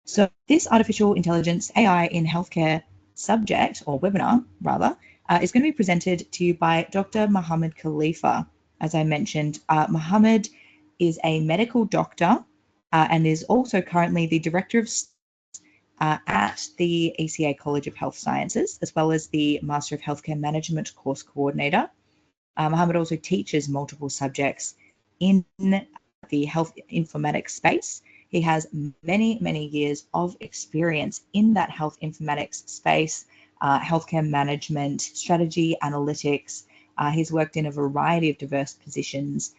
So this artificial intelligence AI in healthcare subject, or webinar rather, is going to be presented to you by Dr. Mohammed Khalifa. As I mentioned, Mohammed is a medical doctor and is also currently the Director of at the ACA College of Health Sciences, as well as the Master of Healthcare Management course coordinator. Mohammed also teaches multiple subjects in the health informatics space. He has many, many years of experience in that health informatics space, healthcare management, strategy, analytics. He's worked in a variety of diverse positions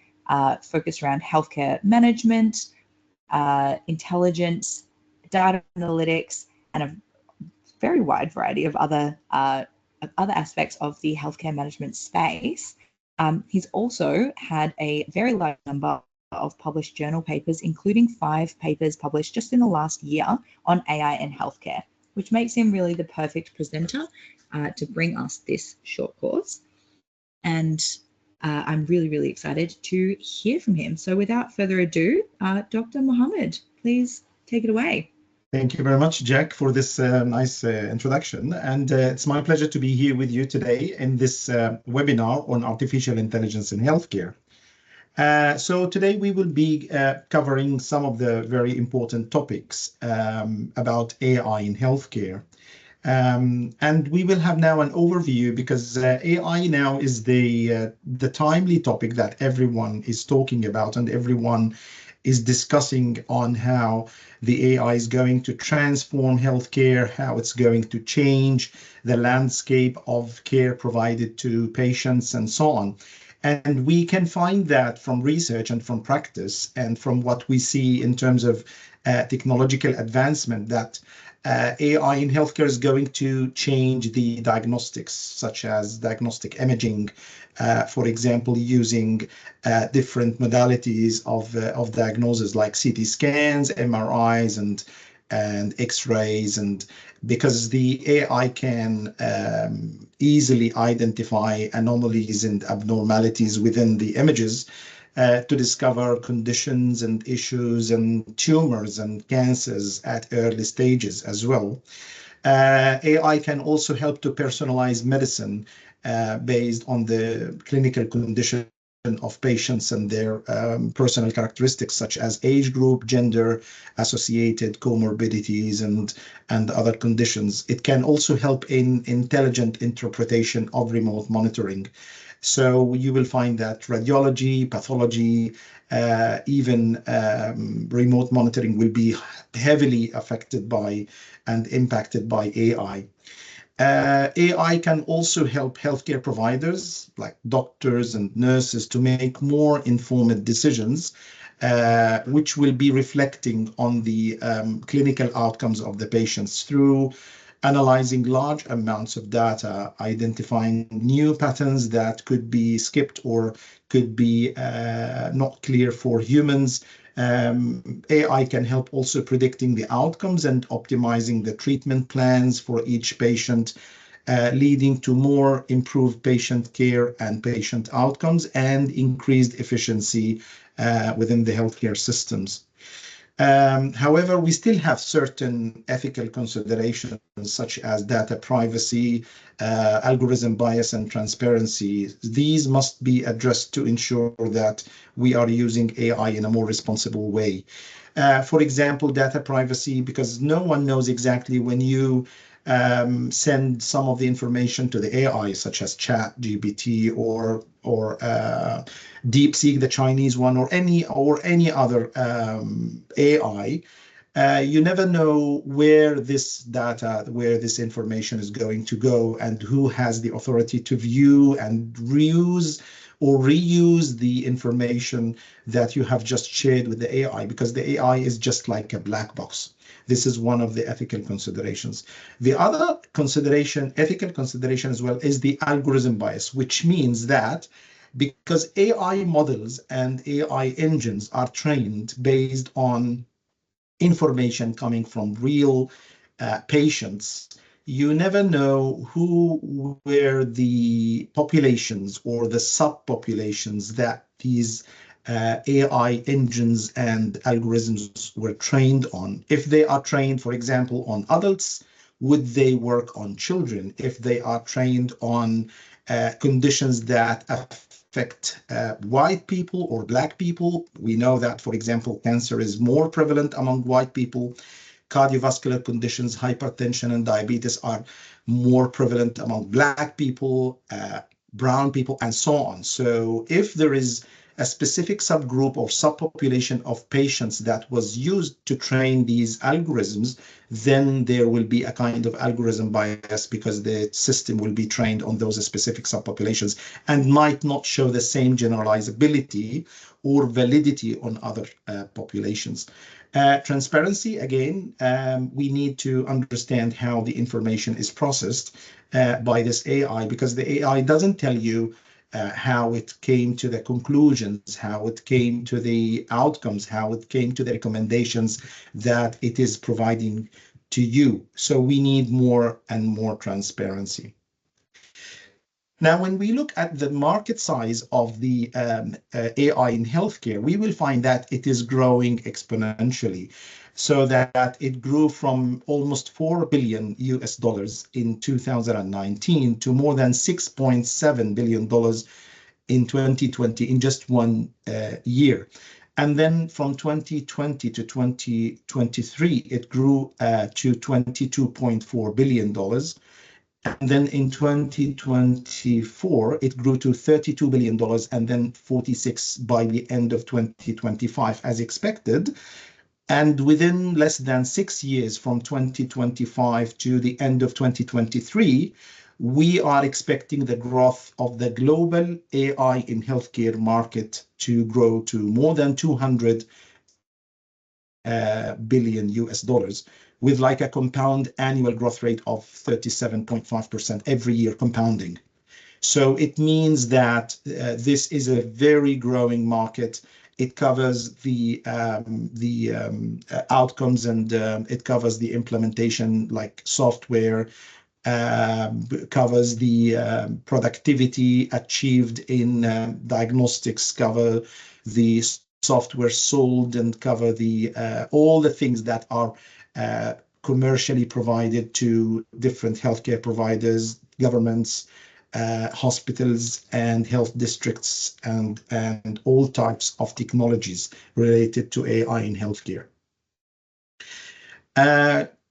focused around healthcare management, intelligence, data analytics, and a very wide variety of other aspects of the healthcare management space. He's also had a very large number of published journal papers, including 5 papers published just in the last year on AI and healthcare, which makes him really the perfect presenter to bring us this short course. And I'm really, really excited to hear from him. So without further ado, Dr. Mohammed, please take it away. Thank you very much, Jack, for this nice introduction. And it's my pleasure to be here with you today in this webinar on artificial intelligence in healthcare. So today we will be covering some of the very important topics about AI in healthcare. And we will have now an overview because AI now is the timely topic that everyone is talking about and everyone is discussing on how the AI is going to transform healthcare, how it's going to change the landscape of care provided to patients and so on. And we can find that from research and from practice and from what we see in terms of technological advancement that AI in healthcare is going to change the diagnostics, such as diagnostic imaging, for example, using different modalities of diagnosis like CT scans, MRIs, and X-rays, and because the AI can easily identify anomalies and abnormalities within the images to discover conditions and issues and tumors and cancers at early stages as well. AI can also help to personalize medicine based on the clinical condition of patients and their personal characteristics such as age group, gender, associated comorbidities, and other conditions. It can also help in intelligent interpretation of remote monitoring. So you will find that radiology, pathology, even remote monitoring will be heavily affected by and impacted by AI. AI can also help healthcare providers like doctors and nurses to make more informed decisions, which will be reflecting on the clinical outcomes of the patients through analyzing large amounts of data, identifying new patterns that could be skipped or could be not clear for humans. AI can help also predicting the outcomes and optimizing the treatment plans for each patient, leading to more improved patient care and patient outcomes and increased efficiency within the healthcare systems. However, we still have certain ethical considerations such as data privacy, algorithm bias, and transparency. These must be addressed to ensure that we are using AI in a more responsible way. For example, data privacy, because no one knows exactly when you send some of the information to the AI, such as ChatGPT or DeepSeek, the Chinese one, or any other AI. You never know where this data, where this information is going to go, and who has the authority to view and reuse or reuse the information that you have just shared with the AI, because the AI is just like a black box. This is one of the ethical considerations. The other consideration, ethical consideration as well, is the algorithm bias, which means that because AI models and AI engines are trained based on information coming from real patients, you never know who were the populations or the subpopulations that these AI engines and algorithms were trained on. If they are trained, for example, on adults, would they work on children? If they are trained on conditions that affect white people or black people, we know that, for example, cancer is more prevalent among white people. Cardiovascular conditions, hypertension and diabetes are more prevalent among black people, brown people, and so on. So if there is a specific subgroup or subpopulation of patients that was used to train these algorithms, then there will be a kind of algorithm bias because the system will be trained on those specific subpopulations and might not show the same generalizability or validity on other populations. Transparency, again, we need to understand how the information is processed by this AI, because the AI doesn't tell you how it came to the conclusions, how it came to the outcomes, how it came to the recommendations that it is providing to you. So we need more and more transparency. Now, when we look at the market size of the AI in healthcare, we will find that it is growing exponentially, so that it grew from almost 4 billion US dollars in 2019 to more than 6.7 billion dollars in 2020 in just one year. And then from 2020 to 2023, it grew to $22.4 billion. And then in 2024, it grew to $32 billion, and then 46 by the end of 2025, as expected. And within less than 6 years, from 2025 to the end of 2023, we are expecting the growth of the global AI in healthcare market to grow to more than 200 billion US dollars, with like a compound annual growth rate of 37.5% every year compounding. So it means that this is a very growing market. It covers the outcomes, and it covers the implementation, like software, covers the productivity achieved in diagnostics, cover the software sold, and cover the all the things that are commercially provided to different healthcare providers, governments, hospitals, and health districts, and all types of technologies related to AI in healthcare.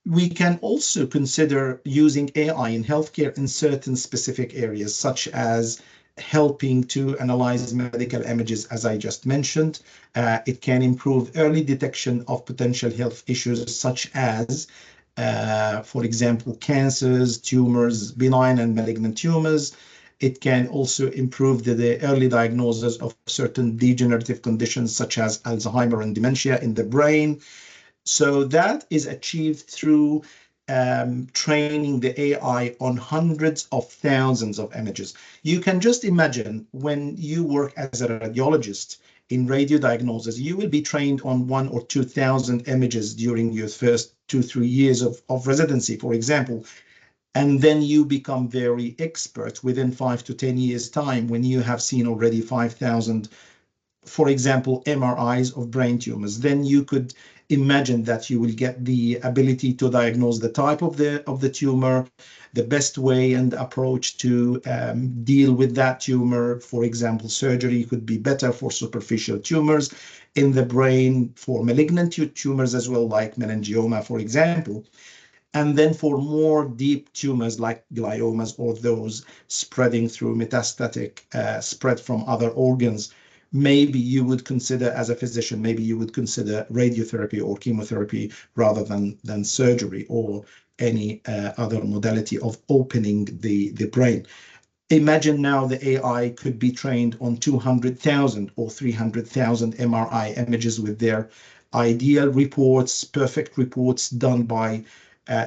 We can also consider using AI in healthcare in certain specific areas, such as helping to analyze medical images, as I just mentioned. It can improve early detection of potential health issues, such as, for example, cancers, tumors, benign and malignant tumors. It can also improve the early diagnosis of certain degenerative conditions, such as Alzheimer and dementia in the brain. So that is achieved through training the AI on hundreds of thousands of images. You can just imagine, when you work as a radiologist in radio diagnosis, you will be trained on 1,000 or 2,000 images during your first 2-3 years of residency, for example. And then you become very expert within 5 to 10 years time, when you have seen already 5,000, for example, MRIs of brain tumors. Then you could imagine that you will get the ability to diagnose the type of the tumor, the best way and approach to deal with that tumor. For example, surgery could be better for superficial tumors in the brain, for malignant tumors as well, like meningioma, for example. And then for more deep tumors like gliomas, or those spreading through metastatic spread from other organs, maybe you would consider, as a physician, maybe you would consider radiotherapy or chemotherapy rather than surgery or any other modality of opening the brain. Imagine now the AI could be trained on 200,000 or 300,000 MRI images with their ideal reports, perfect reports done by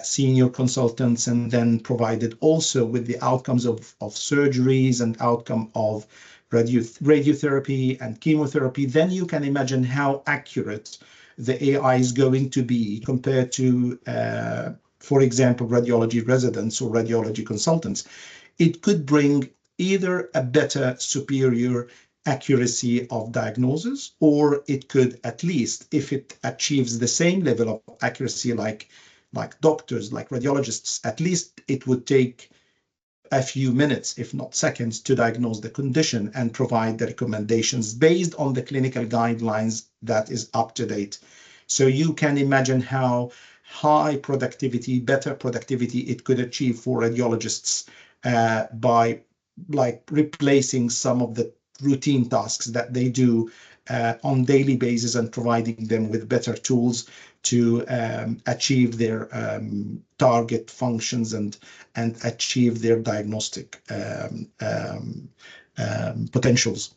senior consultants, and then provided also with the outcomes of surgeries and outcome of radiotherapy and chemotherapy. Then you can imagine how accurate the AI is going to be compared to, for example, radiology residents or radiology consultants. It could bring either a better, superior accuracy of diagnosis, or it could, at least if it achieves the same level of accuracy like doctors, like radiologists, at least it would take a few minutes, if not seconds, to diagnose the condition and provide the recommendations based on the clinical guidelines that is up to date. So you can imagine how high productivity, better productivity it could achieve for radiologists by replacing some of the routine tasks that they do on daily basis and providing them with better tools to achieve their target functions and achieve their diagnostic potentials.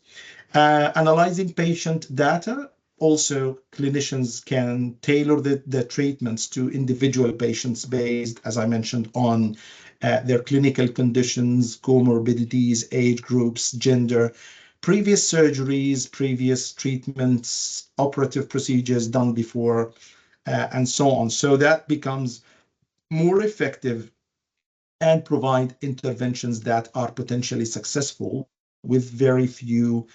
Analyzing patient data, also clinicians can tailor the treatments to individual patients based, as I mentioned, on their clinical conditions, comorbidities, age groups, gender, previous surgeries, previous treatments, operative procedures done before, and so on. So that becomes more effective and provide interventions that are potentially successful with very few,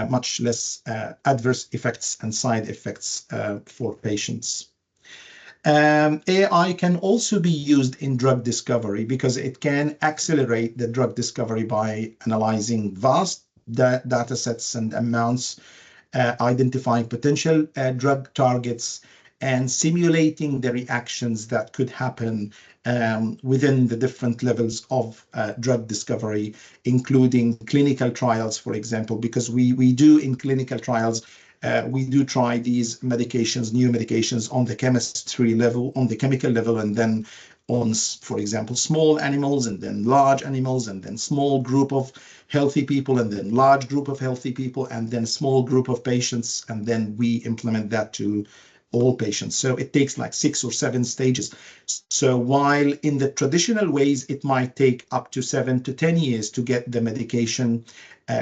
much less adverse effects and side effects for patients. AI can also be used in drug discovery because it can accelerate the drug discovery by analyzing vast data sets and amounts, identifying potential drug targets, and simulating the reactions that could happen within the different levels of drug discovery, including clinical trials, for example, because we do in clinical trials, we do try these medications, new medications on the chemistry level, on the chemical level, and then on, for example, small animals, and then large animals, and then small group of healthy people, and then large group of healthy people, and then small group of patients, and then we implement that to all patients. So it takes like 6 or 7 stages. So while in the traditional ways, it might take up to 7 to 10 years to get the medication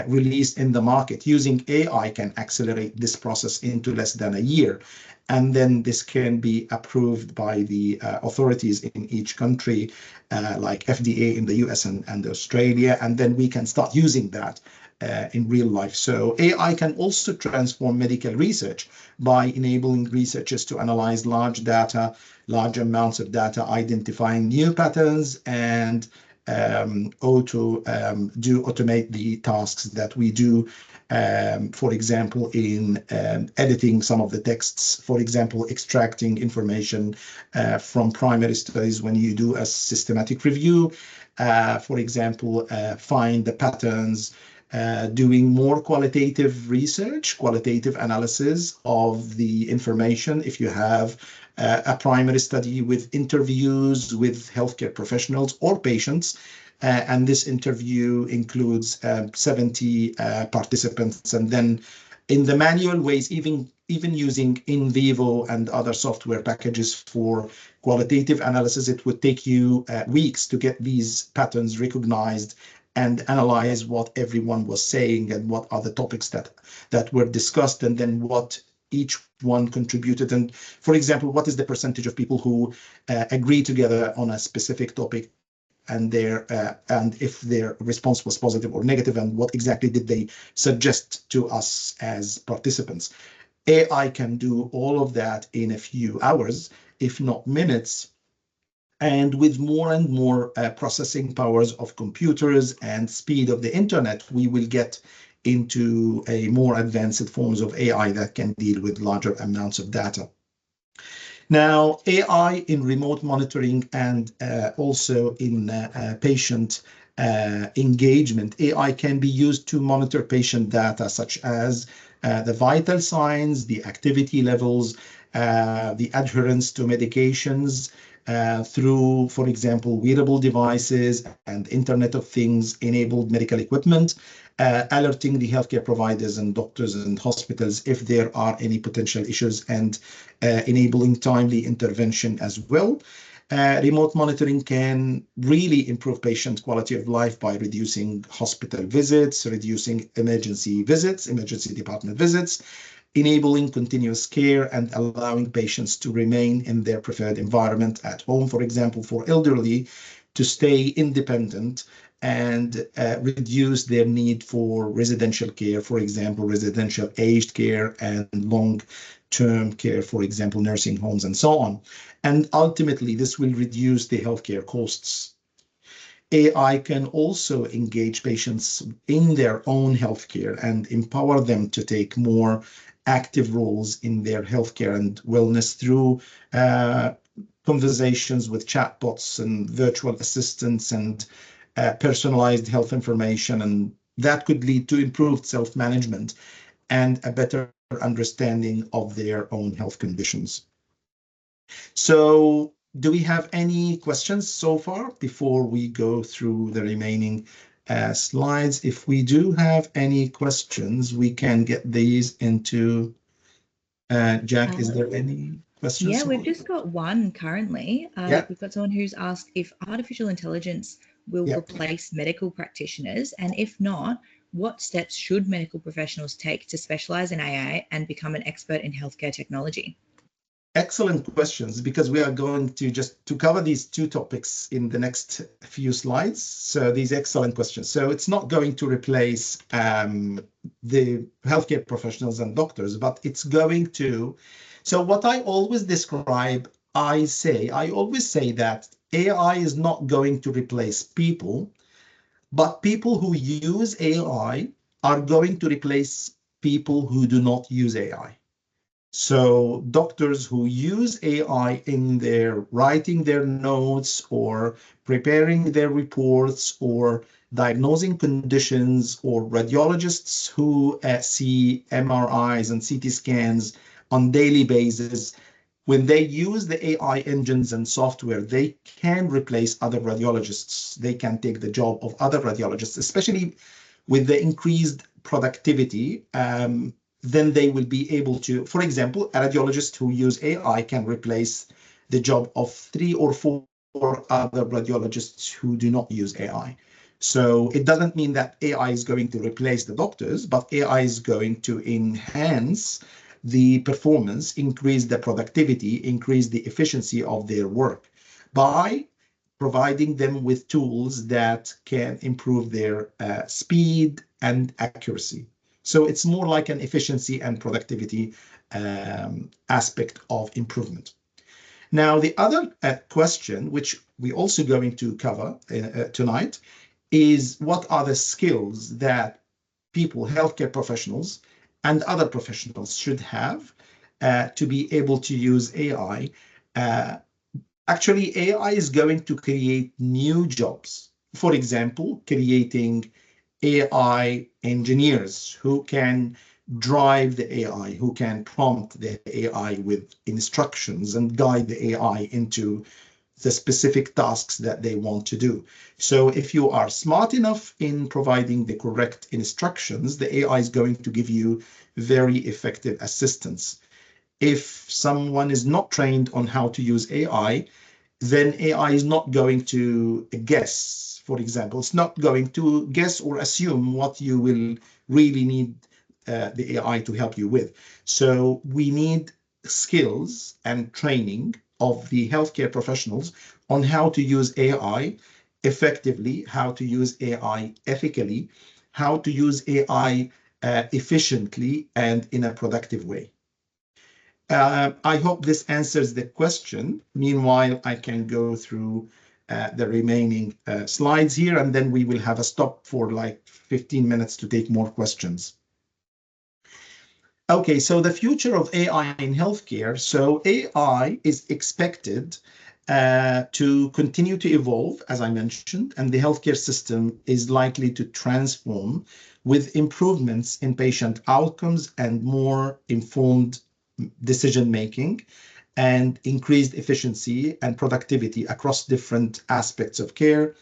released in the market, using AI can accelerate this process into less than a year. And then this can be approved by the authorities in each country, like FDA in the US and Australia, and then we can start using that in real life. So AI can also transform medical research by enabling researchers to analyze large amounts of data, identifying new patterns, and automate the tasks that we do, for example, in editing some of the texts, for example, extracting information from primary studies when you do a systematic review, for example, find the patterns, doing more qualitative research, qualitative analysis of the information. If you have a primary study with interviews with healthcare professionals or patients, and this interview includes 70 participants, and then in the manual ways, even using in vivo and other software packages for qualitative analysis, it would take you weeks to get these patterns recognized and analyze what everyone was saying and what are the topics that were discussed, and then what each one contributed. And for example, what is the percentage of people who agree together on a specific topic, and if their response was positive or negative, and what exactly did they suggest to us as participants. AI can do all of that in a few hours, if not minutes. And with more and more processing powers of computers and speed of the internet, we will get into a more advanced forms of AI that can deal with larger amounts of data. Now, AI in remote monitoring and also in patient engagement, AI can be used to monitor patient data such as the vital signs, the activity levels, the adherence to medications, through, for example, wearable devices and Internet of Things enabled medical equipment, alerting the healthcare providers and doctors and hospitals if there are any potential issues, and enabling timely intervention as well. Remote monitoring can really improve patient quality of life by reducing hospital visits, reducing emergency department visits, enabling continuous care, and allowing patients to remain in their preferred environment at home. For example, for elderly to stay independent and reduce their need for residential care, for example, residential aged care and long-term care, for example, nursing homes and so on. And ultimately, this will reduce the healthcare costs. AI can also engage patients in their own healthcare and empower them to take more active roles in their healthcare and wellness through conversations with chatbots and virtual assistants and personalized health information. And that could lead to improved self-management and a better understanding of their own health conditions. So do we have any questions so far before we go through the remaining slides? If we do have any questions, we can get these into Jack. Is there any questions? Yeah, we've just got one currently. Yeah. We've got someone who's asked if artificial intelligence will Yeah. replace medical practitioners, and if not, what steps should medical professionals take to specialize in AI and become an expert in healthcare technology? Excellent questions, because we are going to just to cover these two topics in the next few slides. So these excellent questions. So it's not going to replace the healthcare professionals and doctors, but it's going to. So what I always describe, I always say that AI is not going to replace people, but people who use AI are going to replace people who do not use AI. So doctors who use AI in their writing their notes or preparing their reports or diagnosing conditions, or radiologists who see MRIs and CT scans on daily basis, when they use the AI engines and software, they can replace other radiologists. They can take the job of other radiologists, especially with the increased productivity. Then they will be able to, for example, a radiologist who use AI can replace the job of 3 or 4 other radiologists who do not use AI. So it doesn't mean that AI is going to replace the doctors, but AI is going to enhance the performance, increase the productivity, increase the efficiency of their work by providing them with tools that can improve their speed and accuracy. So it's more like an efficiency and productivity aspect of improvement. Now, the other question, which we're also going to cover tonight, is what are the skills that people, healthcare professionals, and other professionals should have to be able to use AI. Actually, AI is going to create new jobs. For example, creating AI engineers who can drive the AI, who can prompt the AI with instructions and guide the AI into the specific tasks that they want to do. So if you are smart enough in providing the correct instructions, the AI is going to give you very effective assistance. If someone is not trained on how to use AI, then AI is not going to guess. For example, it's not going to guess or assume what you will really need the AI to help you with. So we need skills and training of the healthcare professionals on how to use AI effectively, how to use AI ethically, how to use AI efficiently and in a productive way. I hope this answers the question. Meanwhile, I can go through the remaining slides here, and then we will have a stop for like 15 minutes to take more questions. Okay, so the future of AI in healthcare. So AI is expected to continue to evolve, as I mentioned, and the healthcare system is likely to transform with improvements in patient outcomes and more informed decision-making and increased efficiency and productivity across different aspects of care.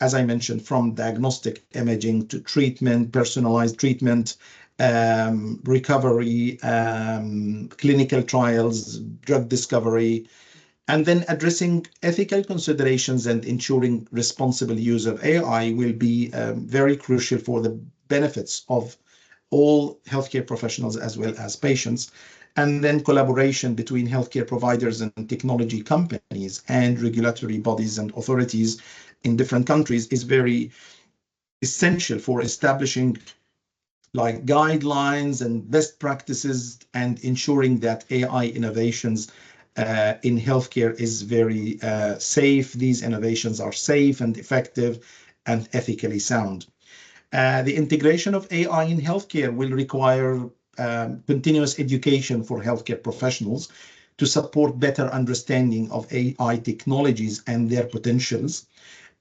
As I mentioned, from diagnostic imaging to treatment, personalized treatment, recovery, clinical trials, drug discovery, and then addressing ethical considerations and ensuring responsible use of AI will be very crucial for the benefits of all healthcare professionals as well as patients. And then collaboration between healthcare providers and technology companies and regulatory bodies and authorities in different countries is very essential for establishing like guidelines and best practices and ensuring that AI innovations in healthcare is very safe. These innovations are safe and effective and ethically sound. The integration of AI in healthcare will require continuous education for healthcare professionals to support better understanding of AI technologies and their potentials,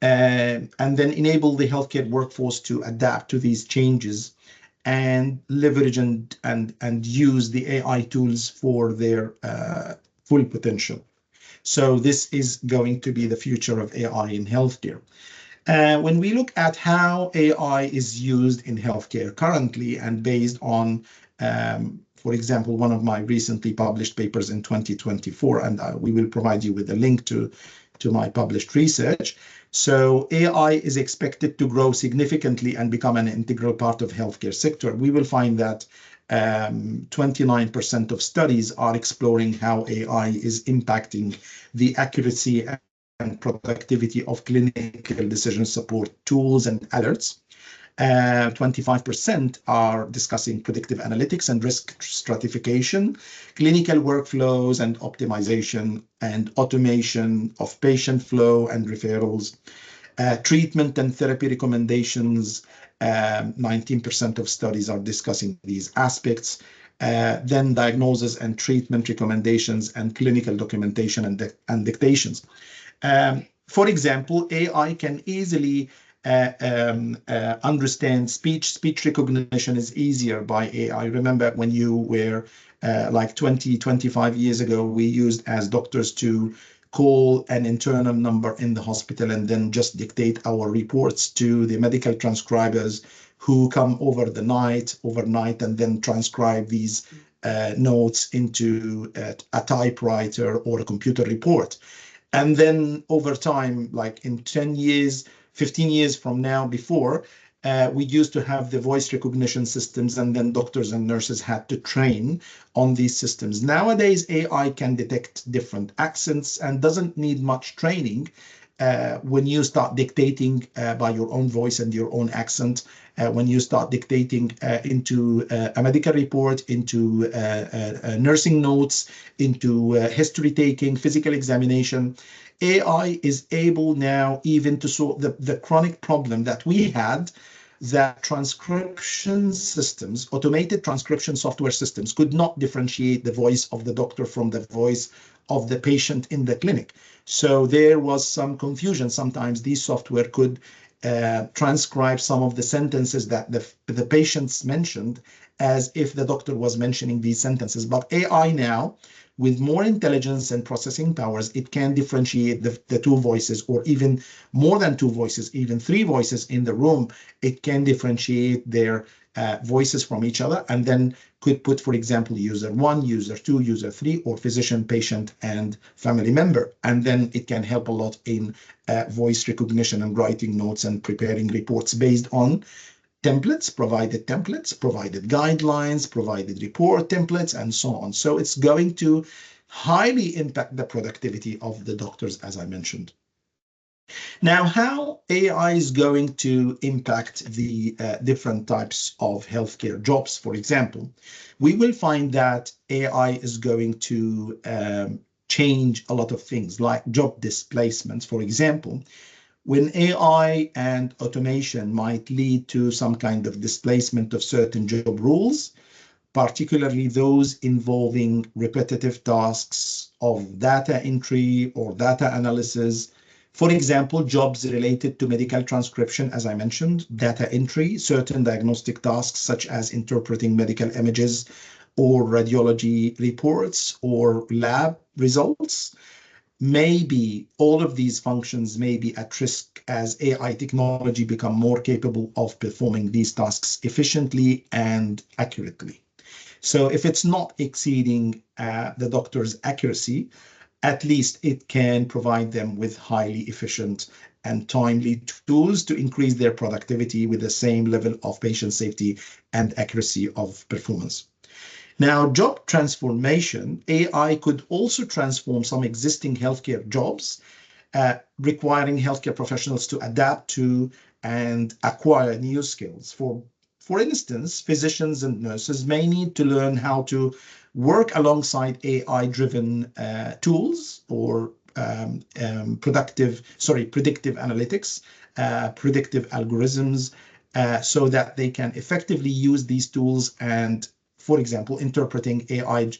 and then enable the healthcare workforce to adapt to these changes and leverage and use the AI tools for their full potential. So this is going to be the future of AI in healthcare. When we look at how AI is used in healthcare currently and based on, for example, one of my recently published papers in 2024, and we will provide you with a link to my published research. So AI is expected to grow significantly and become an integral part of healthcare sector. We will find that 29% of studies are exploring how AI is impacting the accuracy and productivity of clinical decision support tools and alerts. 25% are discussing predictive analytics and risk stratification, clinical workflows and optimization, and automation of patient flow and referrals, treatment and therapy recommendations. 19% of studies are discussing these aspects. Then diagnosis and treatment recommendations and clinical documentation and dictations. For example, AI can easily understand speech. Speech recognition is easier by AI. Remember when you were like 20, 25 years ago, we used as doctors to call an internal number in the hospital and then just dictate our reports to the medical transcribers who come overnight and then transcribe these notes into a typewriter or a computer report. And then over time, like in 10 years, 15 years from now, before, we used to have the voice recognition systems, and then doctors and nurses had to train on these systems. Nowadays, AI can detect different accents and doesn't need much training when you start dictating by your own voice and your own accent, when you start dictating into a medical report, into nursing notes, into history taking, physical examination. AI is able now even to solve the chronic problem that we had, that transcription systems, automated transcription software systems, could not differentiate the voice of the doctor from the voice of the patient in the clinic. So there was some confusion. Sometimes these software could transcribe some of the sentences that the patients mentioned as if the doctor was mentioning these sentences. But AI now, with more intelligence and processing powers, it can differentiate the two voices, or even more than two voices, even three voices in the room. It can differentiate their voices from each other, and then could put, for example, user 1, user 2, user 3, or physician, patient, and family member. And then it can help a lot in voice recognition and writing notes and preparing reports based on provided guidelines, provided report templates, and so on. So it's going to highly impact the productivity of the doctors, as I mentioned. Now, how AI is going to impact the different types of healthcare jobs, for example, we will find that AI is going to change a lot of things, like job displacements, for example. When AI and automation might lead to some kind of displacement of certain job roles, particularly those involving repetitive tasks of data entry or data analysis. For example, jobs related to medical transcription, as I mentioned, data entry, certain diagnostic tasks such as interpreting medical images or radiology reports or lab results. Maybe all of these functions may be at risk as AI technology become more capable of performing these tasks efficiently and accurately. So if it's not exceeding the doctor's accuracy, at least it can provide them with highly efficient and timely tools to increase their productivity with the same level of patient safety and accuracy of performance. Now, job transformation, AI could also transform some existing healthcare jobs requiring healthcare professionals to adapt to and acquire new skills. For instance, physicians and nurses may need to learn how to work alongside AI-driven tools or predictive analytics, predictive algorithms, so that they can effectively use these tools and, for example, interpreting AI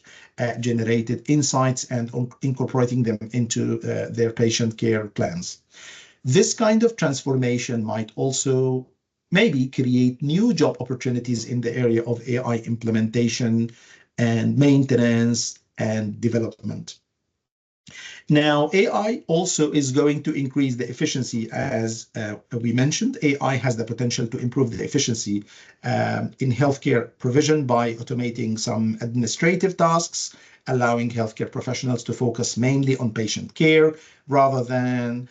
generated insights and incorporating them into their patient care plans. This kind of transformation might also maybe create new job opportunities in the area of AI implementation and maintenance and development. Now, AI also is going to increase the efficiency. As we mentioned, AI has the potential to improve the efficiency in healthcare provision by automating some administrative tasks, allowing healthcare professionals to focus mainly on patient care rather than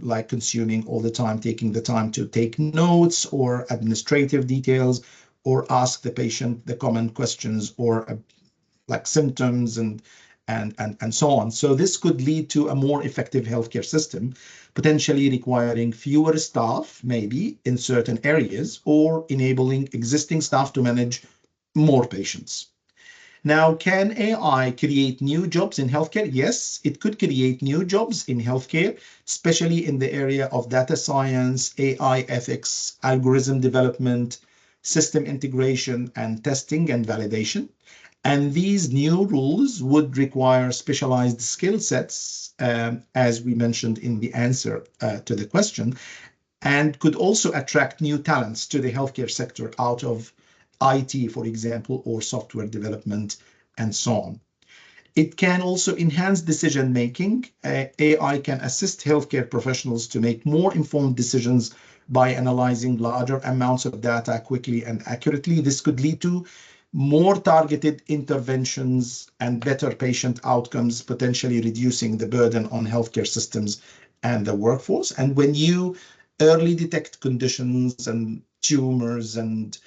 like consuming all the time, taking the time to take notes or administrative details or ask the patient the common questions or like symptoms and so on. So this could lead to a more effective healthcare system, potentially requiring fewer staff, maybe in certain areas, or enabling existing staff to manage more patients. Now, can AI create new jobs in healthcare? Yes, it could create new jobs in healthcare, especially in the area of data science, AI ethics, algorithm development, system integration, and testing and validation. And these new rules would require specialized skill sets, as we mentioned in the answer to the question, and could also attract new talents to the healthcare sector out of IT, for example, or software development, and so on. It can also enhance decision making. AI can assist healthcare professionals to make more informed decisions by analyzing larger amounts of data quickly and accurately. This could lead to more targeted interventions and better patient outcomes, potentially reducing the burden on healthcare systems and the workforce. And when you early detect conditions and tumors and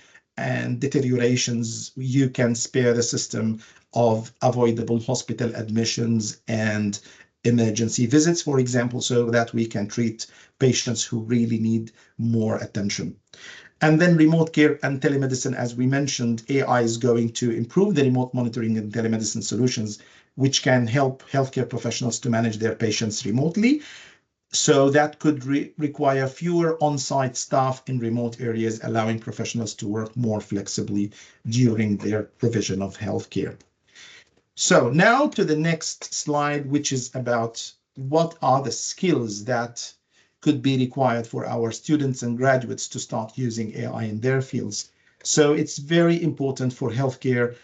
deteriorations, you can spare the system of avoidable hospital admissions and emergency visits, for example, so that we can treat patients who really need more attention. And then remote care and telemedicine, as we mentioned, AI is going to improve the remote monitoring and telemedicine solutions, which can help healthcare professionals to manage their patients remotely. So that could require fewer on-site staff in remote areas, allowing professionals to work more flexibly during their provision of healthcare. So now to the next slide, which is about what are the skills that could be required for our students and graduates to start using AI in their fields. So it's very important for healthcare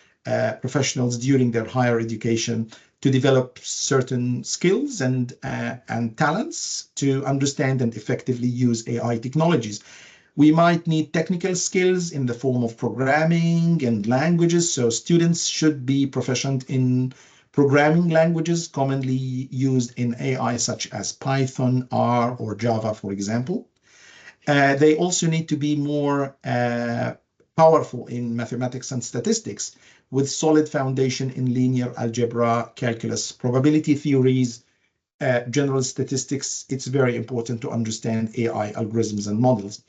professionals during their higher education to develop certain skills and talents to understand and effectively use AI technologies. We might need technical skills in the form of programming and languages. So students should be proficient in programming languages commonly used in AI, such as Python, R, or Java, for example. They also need to be more powerful in mathematics and statistics, with solid foundation in linear algebra, calculus, probability theories, general statistics. It's very important to understand AI algorithms and models.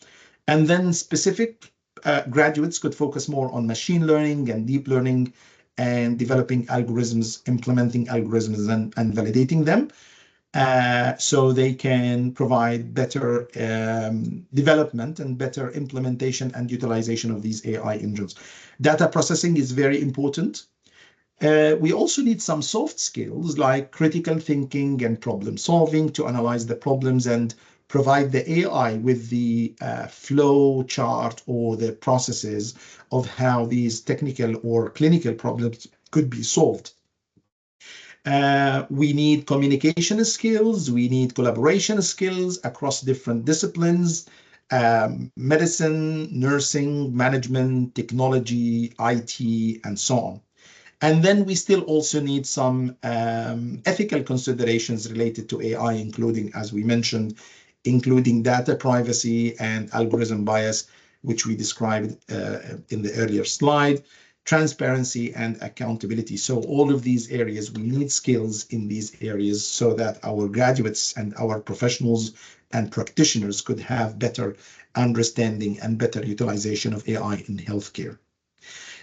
And then specific graduates could focus more on machine learning and deep learning and developing algorithms, implementing algorithms and validating them. So they can provide better development and better implementation and utilization of these AI engines. Data processing is very important. We also need some soft skills like critical thinking and problem solving to analyze the problems and provide the AI with the flow chart or the processes of how these technical or clinical problems could be solved. We need communication skills, we need collaboration skills across different disciplines, medicine, nursing, management, technology, IT, and so on. And then we still also need some ethical considerations related to AI, including, as we mentioned, including data privacy and algorithm bias, which we described in the earlier slide. transparency, and accountability. So all of these areas, we need skills in these areas so that our graduates and our professionals and practitioners could have better understanding and better utilization of AI in healthcare.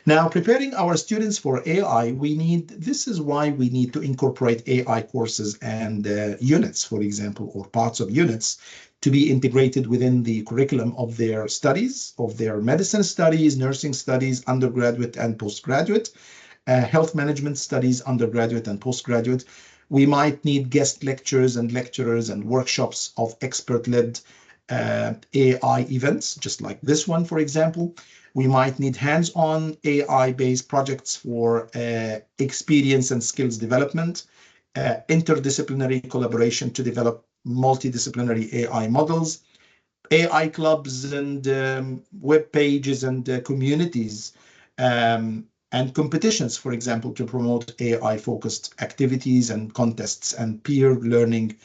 Now, preparing our students for AI, this is why we need to incorporate AI courses and units, for example, or parts of units to be integrated within the curriculum of their studies, of their medicine studies, nursing studies, undergraduate and postgraduate, health management studies, undergraduate and postgraduate. We might need guest lectures and lecturers and workshops of expert-led AI events, just like this one, for example. We might need hands-on AI-based projects for experience and skills development, interdisciplinary collaboration to develop multidisciplinary AI models, AI clubs and web pages and communities and competitions, for example, to promote AI-focused activities and contests and peer learning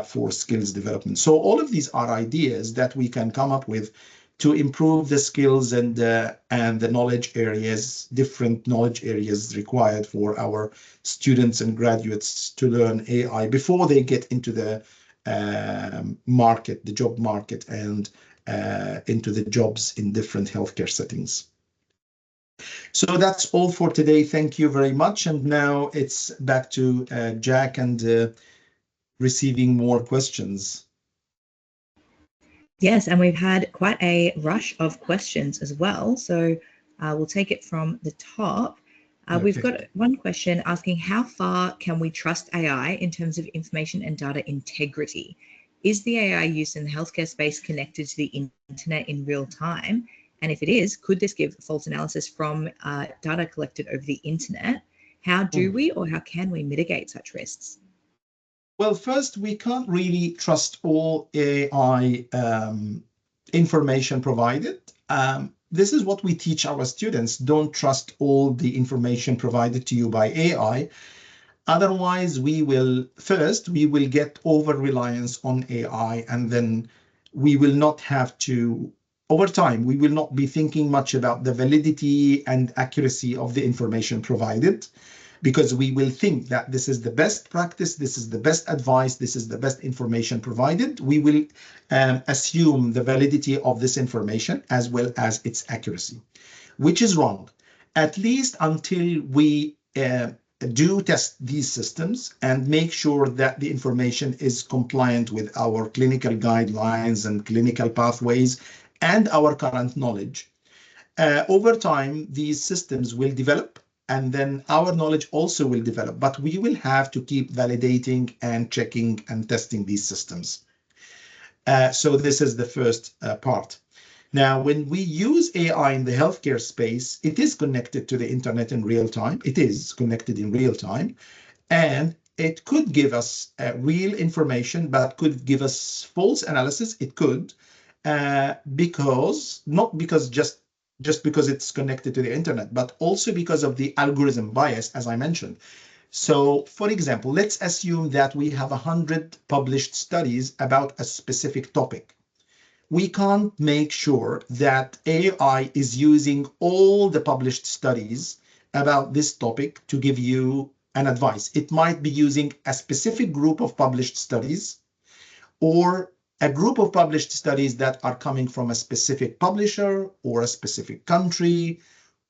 for skills development. So all of these are ideas that we can come up with to improve the skills and the knowledge areas, different knowledge areas required for our students and graduates to learn AI before they get into the market, the job market, and into the jobs in different healthcare settings. So that's all for today. Thank you very much. And now it's back to Jack and receiving more questions. Yes, and we've had quite a rush of questions as well. So we'll take it from the top. We've got one question asking, how far can we trust AI in terms of information and data integrity? Is the AI used in the healthcare space connected to the internet in real time? And if it is, could this give false analysis from data collected over the internet? How do we or how can we mitigate such risks? Well, first, we can't really trust all AI information provided. This is what we teach our students. Don't trust all the information provided to you by AI. Otherwise, we will get over-reliance on AI, and then we will not have to, over time, we will not be thinking much about the validity and accuracy of the information provided, because we will think that this is the best practice, this is the best advice, this is the best information provided. We will assume the validity of this information as well as its accuracy, which is wrong, at least until we do test these systems and make sure that the information is compliant with our clinical guidelines and clinical pathways and our current knowledge. Over time, these systems will develop, and then our knowledge also will develop, but we will have to keep validating and checking and testing these systems. So this is the first part. Now, when we use AI in the healthcare space, it is connected to the internet in real time. It is connected in real time, and it could give us real information, but could give us false analysis. It could, not because just because it's connected to the internet, but also because of the algorithm bias, as I mentioned. So, for example, let's assume that we have 100 published studies about a specific topic. We can't make sure that AI is using all the published studies about this topic to give you an advice. It might be using a specific group of published studies, or a group of published studies that are coming from a specific publisher or a specific country,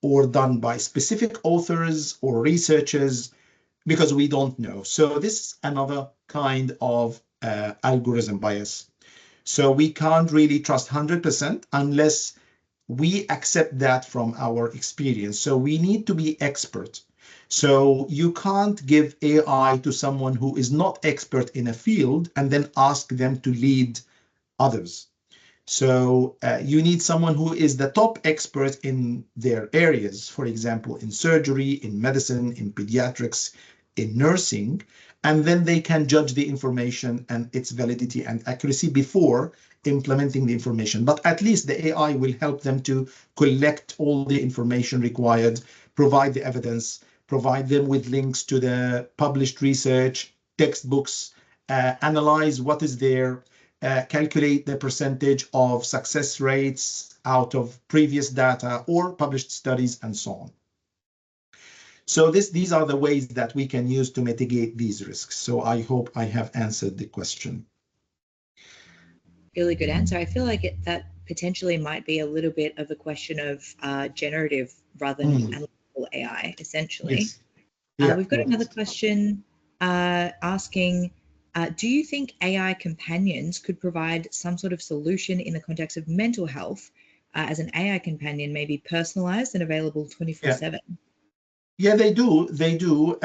or done by specific authors or researchers, because we don't know. So this is another kind of algorithm bias. So we can't really trust 100% unless we accept that from our experience. So we need to be expert. So you can't give AI to someone who is not expert in a field and then ask them to lead others. So you need someone who is the top expert in their areas, for example, in surgery, in medicine, in pediatrics, in nursing, and then they can judge the information and its validity and accuracy before implementing the information. But at least the AI will help them to collect all the information required, provide the evidence, provide them with links to the published research, textbooks, analyze what is there, calculate the percentage of success rates out of previous data or published studies, and so on. So these are the ways that we can use to mitigate these risks. So I hope I have answered the question. Really good answer. I feel like that potentially might be a little bit of a question of generative rather than analytical AI, essentially. Yes. Yeah. We've got another question asking, do you think AI companions could provide some sort of solution in the context of mental health as an AI companion may be personalized and available 24/7? Yeah, they do. They do.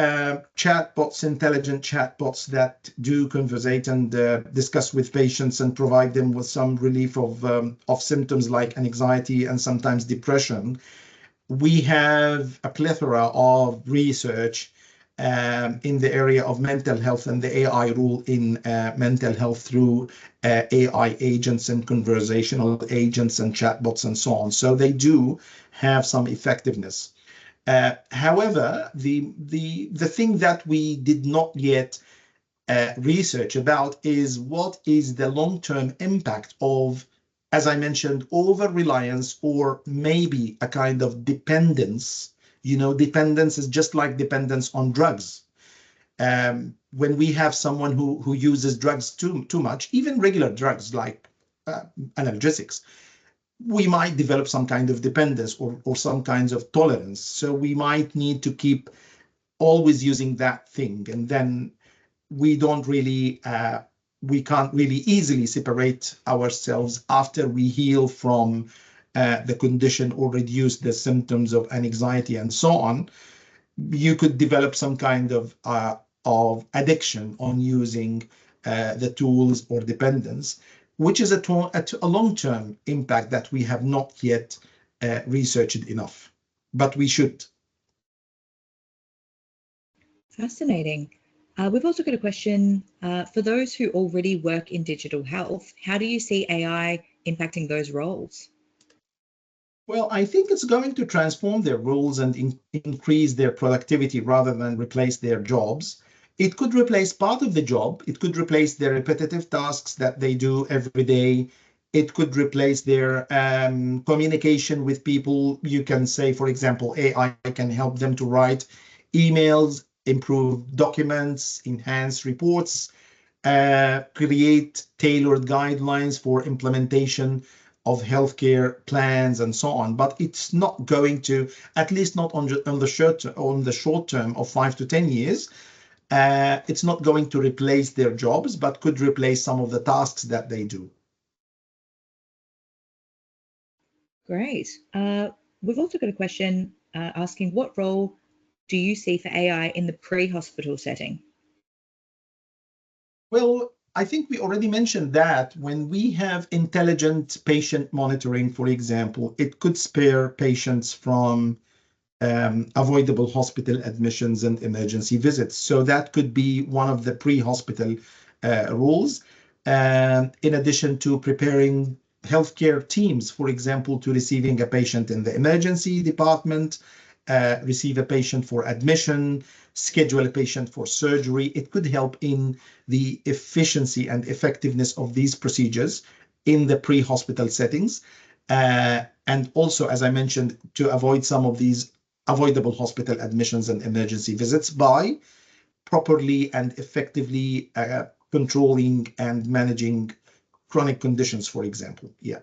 Chatbots, intelligent chatbots that do conversate and discuss with patients and provide them with some relief of symptoms like anxiety and sometimes depression. We have a plethora of research in the area of mental health and the AI role in mental health through AI agents and conversational agents and chatbots and so on. So they do have some effectiveness. However, the thing that we did not yet research about is what is the long-term impact of, as I mentioned, over-reliance or maybe a kind of dependence. Dependence is just like dependence on drugs. When we have someone who uses drugs too much, even regular drugs like analgesics, we might develop some kind of dependence or some kinds of tolerance. So we might need to keep always using that thing. And then we can't really easily separate ourselves after we heal from the condition or reduce the symptoms of anxiety and so on. You could develop some kind of addiction on using the tools or dependence, which is a long-term impact that we have not yet researched enough, but we should. Fascinating. We've also got a question for those who already work in digital health. How do you see AI impacting those roles? Well, I think it's going to transform their roles and increase their productivity rather than replace their jobs. It could replace part of the job. It could replace the repetitive tasks that they do every day. It could replace their communication with people. You can say, for example, AI can help them to write emails, improve documents, enhance reports, create tailored guidelines for implementation of healthcare plans and so on. But it's not going to, at least not on the short term of 5 to 10 years, it's not going to replace their jobs, but could replace some of the tasks that they do. Great. We've also got a question asking, what role do you see for AI in the pre-hospital setting? Well, I think we already mentioned that when we have intelligent patient monitoring, for example, it could spare patients from avoidable hospital admissions and emergency visits. So that could be one of the pre-hospital rules. In addition to preparing healthcare teams, for example, to receiving a patient in the emergency department, receive a patient for admission, schedule a patient for surgery. It could help in the efficiency and effectiveness of these procedures in the pre-hospital settings. And also, as I mentioned, to avoid some of these avoidable hospital admissions and emergency visits by properly and effectively controlling and managing chronic conditions, for example. Yeah.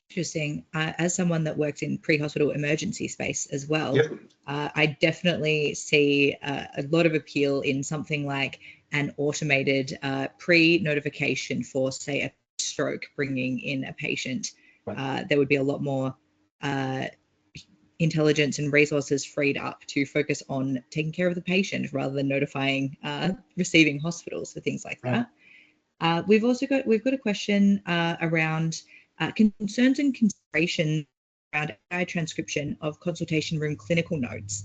Interesting. As someone that worked in pre-hospital emergency space as well, Yep. I definitely see a lot of appeal in something like an automated pre-notification for, say, a stroke, bringing in a patient. Right. There would be a lot more intelligence and resources freed up to focus on taking care of the patient rather than notifying receiving hospitals for things like Right. that. We've got a question around concerns and considerations around AI transcription of consultation room clinical notes.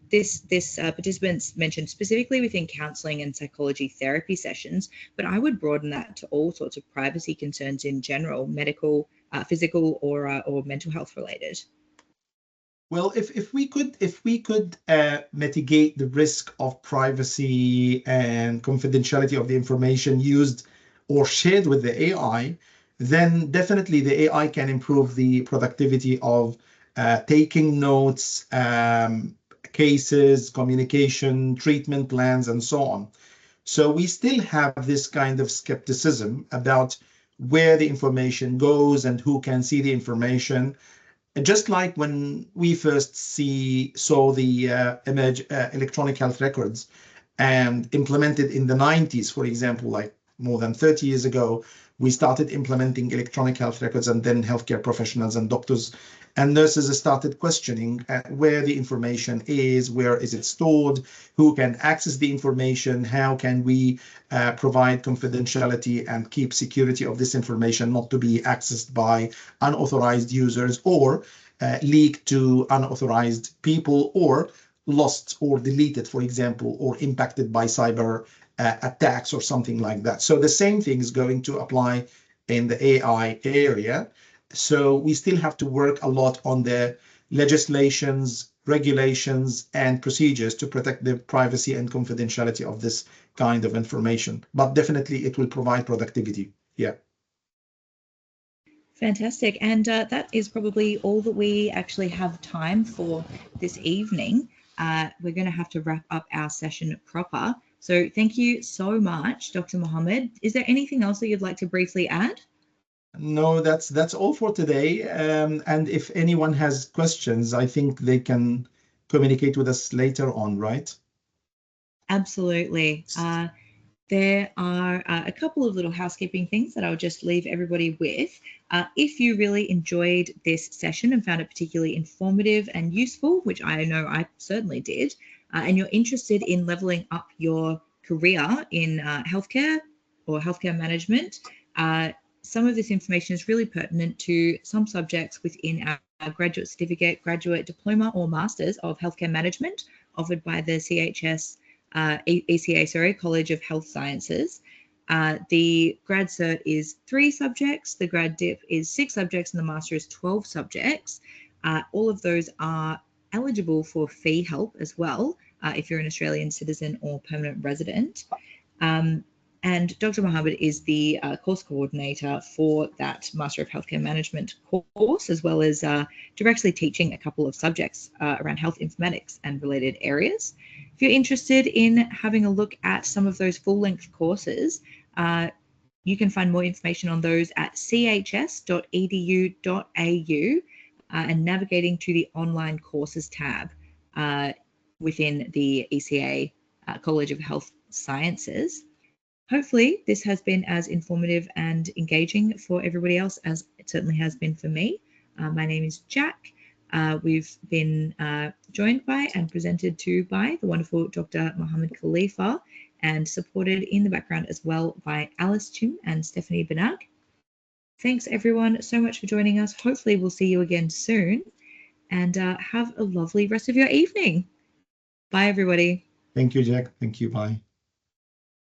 This participants mentioned specifically within counselling and psychology therapy sessions, but I would broaden that to all sorts of privacy concerns in general, medical, physical, or mental health related. Well, if we could mitigate the risk of privacy and confidentiality of the information used or shared with the AI, then definitely the AI can improve the productivity of taking notes, cases, communication, treatment plans, and so on. So we still have this kind of skepticism about where the information goes and who can see the information. And just like when we first saw the electronic health records and implemented in the 90s, for example, like more than 30 years ago, we started implementing electronic health records, and then healthcare professionals and doctors and nurses started questioning where the information is, where is it stored, who can access the information, how can we provide confidentiality and keep security of this information not to be accessed by unauthorized users or leaked to unauthorized people or lost or deleted, for example, or impacted by cyber attacks or something like that. So the same thing is going to apply in the AI area. So we still have to work a lot on the legislations, regulations, and procedures to protect the privacy and confidentiality of this kind of information. But definitely it will provide productivity. Yeah. Fantastic. And that is probably all that we actually have time for this evening. We're going to have to wrap up our session proper. So thank you so much, Dr. Mohammed. Is there anything else that you'd like to briefly add? No, that's all for today. And if anyone has questions, I think they can communicate with us later on, right? Absolutely. There are a couple of little housekeeping things that I'll just leave everybody with. If you really enjoyed this session and found it particularly informative and useful, which I know I certainly did, and you're interested in leveling up your career in healthcare or healthcare management, some of this information is really pertinent to some subjects within our graduate certificate, graduate diploma, or masters of healthcare management offered by the CHS ECA, College of Health Sciences. The grad cert is 3 subjects, the grad dip is 6 subjects, and the master is 12 subjects. All of those are eligible for fee help as well if you're an Australian citizen or permanent resident. And Dr. Mohammed is the course coordinator for that Master of Healthcare Management course, as well as directly teaching a couple of subjects around health informatics and related areas. If you're interested in having a look at some of those full-length courses, you can find more information on those at chs.edu.au and navigating to the online courses tab within the ECA College of Health Sciences. Hopefully this has been as informative and engaging for everybody else as it certainly has been for me. My name is Jack. We've been joined by and presented to by the wonderful Dr. Mohammed Khalifa and supported in the background as well by Alice Chim and Stephanie Benag. Thanks everyone so much for joining us. Hopefully we'll see you again soon and have a lovely rest of your evening. Bye everybody. Thank you, Jack. Thank you. Bye.